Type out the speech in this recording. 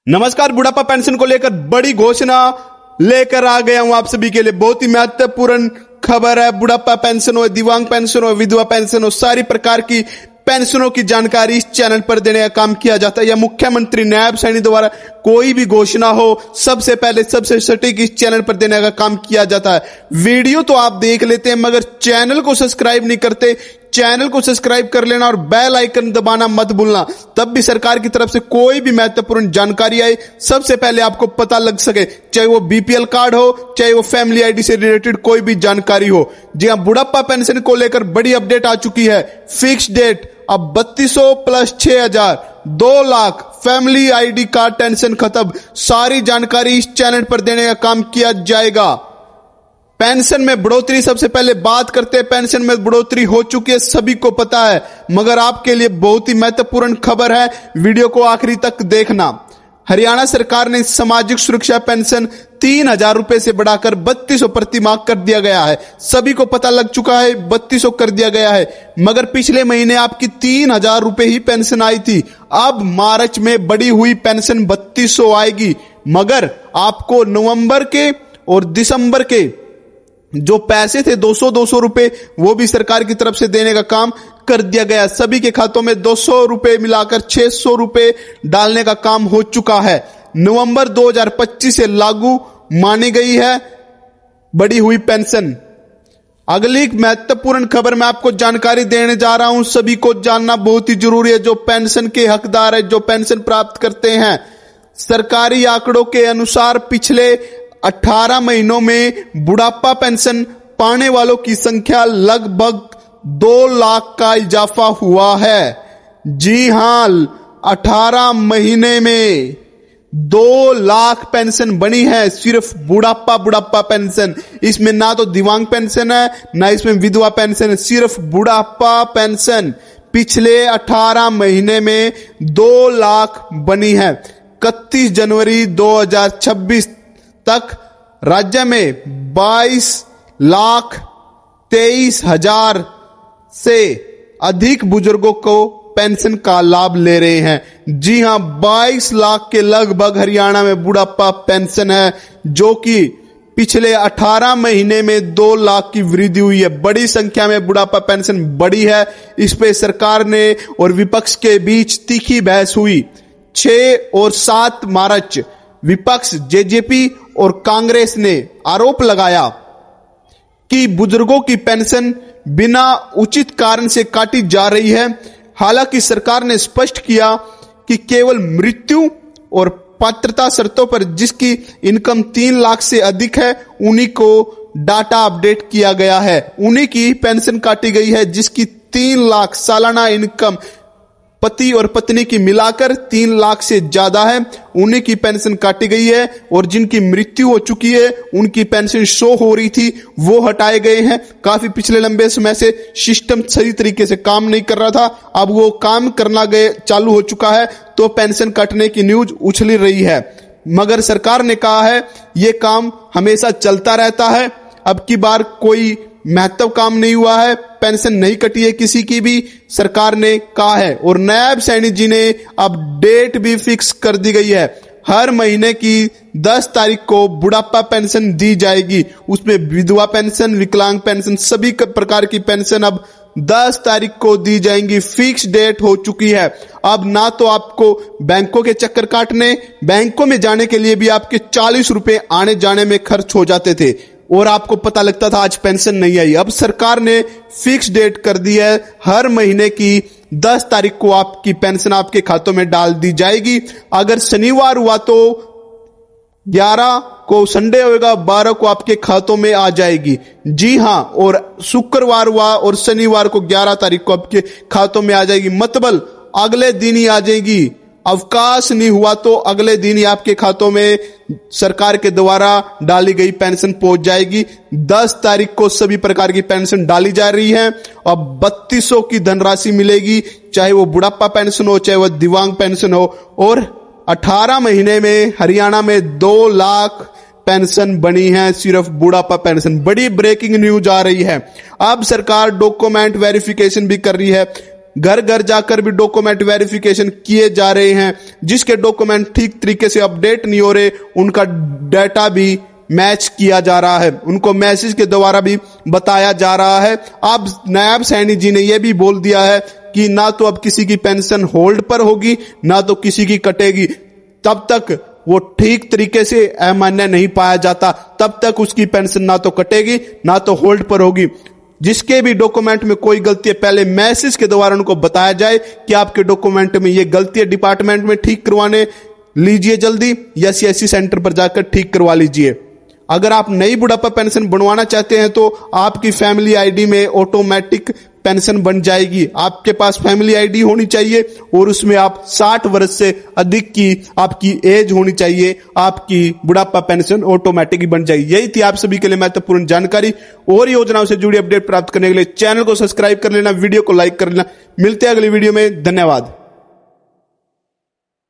नमस्कार। बुढ़ापा पेंशन को लेकर बड़ी घोषणा लेकर आ गया हूं आप सभी के लिए। बहुत ही महत्वपूर्ण खबर है। बुढ़ापा पेंशन हो, दिव्यांग पेंशन हो, विधवा पेंशन हो, सारी प्रकार की पेंशनों की जानकारी इस चैनल पर देने का काम किया जाता है। या मुख्यमंत्री नायब सैनी द्वारा कोई भी घोषणा हो, सबसे पहले सबसे सटीक इस चैनल पर देने का काम किया जाता है। वीडियो तो आप देख लेते हैं मगर चैनल को सब्सक्राइब नहीं करते। चैनल को सब्सक्राइब कर लेना और बेल आइकन दबाना मत भूलना, तब भी सरकार की तरफ से कोई भी महत्वपूर्ण जानकारी आए सबसे पहले आपको पता लग सके, चाहे वो बीपीएल कार्ड हो, चाहे वो फैमिली आईडी से रिलेटेड कोई भी जानकारी हो। जी हां, बुढ़ापा पेंशन को लेकर बड़ी अपडेट आ चुकी है। फिक्स डेट अब 3200 plus 6000 2 lakh family ID card tension खत्म। सारी जानकारी इस चैनल पर देने का काम किया जाएगा। पेंशन में बढ़ोतरी, सबसे पहले बात करते हैं। पेंशन में बढ़ोतरी हो चुकी है, सभी को पता है, मगर आपके लिए बहुत ही महत्वपूर्ण खबर है। वीडियो को आखिरी तक देखना। हरियाणा सरकार ने सामाजिक सुरक्षा पेंशन 3000 रुपए से बढ़ाकर 3200 प्रति माह कर दिया गया है। सभी को पता लग चुका है 3200 कर दिया गया है, मगर पिछले महीने आपकी 3000 रुपए ही पेंशन आई थी। अब मार्च में बढ़ी हुई पेंशन 3200 आएगी, मगर आपको नवंबर के और दिसंबर के जो पैसे थे 200 रुपए, वो भी सरकार की तरफ से देने का काम कर दिया गया। सभी के खातों में 200 रुपए मिलाकर 600 रुपए डालने का काम हो चुका है। नवंबर 2025 से लागू मानी गई है बढ़ी हुई पेंशन। अगली महत्वपूर्ण खबर मैं आपको जानकारी देने जा रहा हूं, सभी को जानना बहुत ही जरूरी है। जो पेंशन के हकदार है, जो पेंशन प्राप्त करते हैं, सरकारी आंकड़ों के अनुसार पिछले 18 महीनों में बुढ़ापा पेंशन पाने वालों की संख्या लगभग 2 लाख का इजाफा हुआ है। जी हां, 18 महीने में 2 लाख पेंशन बनी है, सिर्फ बुढ़ापा पेंशन। इसमें ना तो दिव्यांग पेंशन है, ना इसमें विधवा पेंशन है, सिर्फ बुढ़ापा पेंशन पिछले 18 महीने में 2 लाख बनी है। 31 जनवरी 2026 तक राज्य में 22,23,000 से अधिक बुजुर्गों को पेंशन का लाभ ले रहे हैं। जी हां, 22 लाख के लगभग हरियाणा में बुढ़ापा पेंशन है, जो कि पिछले 18 महीने में 2 लाख की वृद्धि हुई है। बड़ी संख्या में बुढ़ापा पेंशन बढ़ी है। इस पे सरकार ने और विपक्ष के बीच तीखी बहस हुई। 6 और 7 मार्च विपक्ष जेजेपी और कांग्रेस ने आरोप लगाया कि बुजुर्गों की पेंशन बिना उचित कारण से काटी जा रही है। हालांकि सरकार ने स्पष्ट किया कि केवल मृत्यु और पात्रता शर्तों पर जिसकी इनकम 3 लाख से अधिक है, उन्हीं को डाटा अपडेट किया गया है, उन्हीं की पेंशन काटी गई है। जिसकी 3 लाख सालाना इनकम पति और पत्नी की मिलाकर 3 लाख से ज्यादा है, उन्हीं की पेंशन काटी गई है। और जिनकी मृत्यु हो चुकी है, उनकी पेंशन शो हो रही थी, वो हटाए गए हैं। काफी पिछले लंबे समय से सिस्टम सही तरीके से काम नहीं कर रहा था, अब वो काम करना चालू हो चुका है, तो पेंशन काटने की न्यूज उछल रही है। मगर सरकार ने कहा है ये काम हमेशा चलता रहता है, अब की बार कोई महत्व काम नहीं हुआ है, पेंशन नहीं कटी है किसी की भी, सरकार ने कहा है। और नायब सैनी जी ने अब डेट भी फिक्स कर दी गई है। हर महीने की 10 तारीख को बुढ़ापा पेंशन दी जाएगी। उसमें विधवा पेंशन, विकलांग पेंशन, सभी प्रकार की पेंशन अब 10 तारीख को दी जाएंगी। फिक्स डेट हो चुकी है। अब ना तो आपको बैंकों के चक्कर काटने, बैंकों में जाने के लिए भी आपके 40 रुपए आने जाने में खर्च हो जाते थे और आपको पता लगता था आज पेंशन नहीं आई। अब सरकार ने फिक्स डेट कर दी है, हर महीने की 10 तारीख को आपकी पेंशन आपके खातों में डाल दी जाएगी। अगर शनिवार हुआ तो 11 को संडे होगा, 12 को आपके खातों में आ जाएगी। जी हां, और शुक्रवार हुआ और शनिवार को 11 तारीख को आपके खातों में आ जाएगी, मतलब अगले दिन ही आ जाएगी। अवकाश नहीं हुआ तो अगले दिन ही आपके खातों में सरकार के द्वारा डाली गई पेंशन पहुंच जाएगी। 10 तारीख को सभी प्रकार की पेंशन डाली जा रही है। अब 3200 की धनराशि मिलेगी, चाहे वो बुढ़ापा पेंशन हो, चाहे वो दिव्यांग पेंशन हो। और 18 महीने में हरियाणा में 2 लाख पेंशन बनी है, सिर्फ बुढ़ापा पेंशन। बड़ी ब्रेकिंग न्यूज आ रही है। अब सरकार डॉक्यूमेंट वेरिफिकेशन भी कर रही है। घर घर जाकर भी डॉक्यूमेंट वेरिफिकेशन किए जा रहे हैं। जिसके डॉक्यूमेंट ठीक तरीके से अपडेट नहीं हो रहे, उनका डाटा भी मैच किया जा रहा है, उनको मैसेज के द्वारा भी बताया जा रहा है। अब नायब सैनी जी ने यह भी बोल दिया है कि ना तो अब किसी की पेंशन होल्ड पर होगी, ना तो किसी की कटेगी। तब तक वो ठीक तरीके से अमान्य नहीं पाया जाता, तब तक उसकी पेंशन ना तो कटेगी ना तो होल्ड पर होगी। जिसके भी डॉक्यूमेंट में कोई गलती है, पहले मैसेज के द्वारा उनको बताया जाए कि आपके डॉक्यूमेंट में ये गलती है, डिपार्टमेंट में ठीक करवाने लीजिए जल्दी, या सीएससी सेंटर पर जाकर ठीक करवा लीजिए। अगर आप नई बुढ़ापा पेंशन बनवाना चाहते हैं तो आपकी फैमिली आईडी में ऑटोमेटिक पेंशन बन जाएगी। आपके पास फैमिली आईडी होनी चाहिए और उसमें आप 60 वर्ष से अधिक की आपकी एज होनी चाहिए, आपकी बुढ़ापा पेंशन ऑटोमेटिक बन जाएगी। यही थी आप सभी के लिए महत्वपूर्ण जानकारी। और योजनाओं से जुड़ी अपडेट प्राप्त करने के लिए चैनल को सब्सक्राइब कर लेना, वीडियो को लाइक कर लेना। मिलते हैं अगली वीडियो में, धन्यवाद।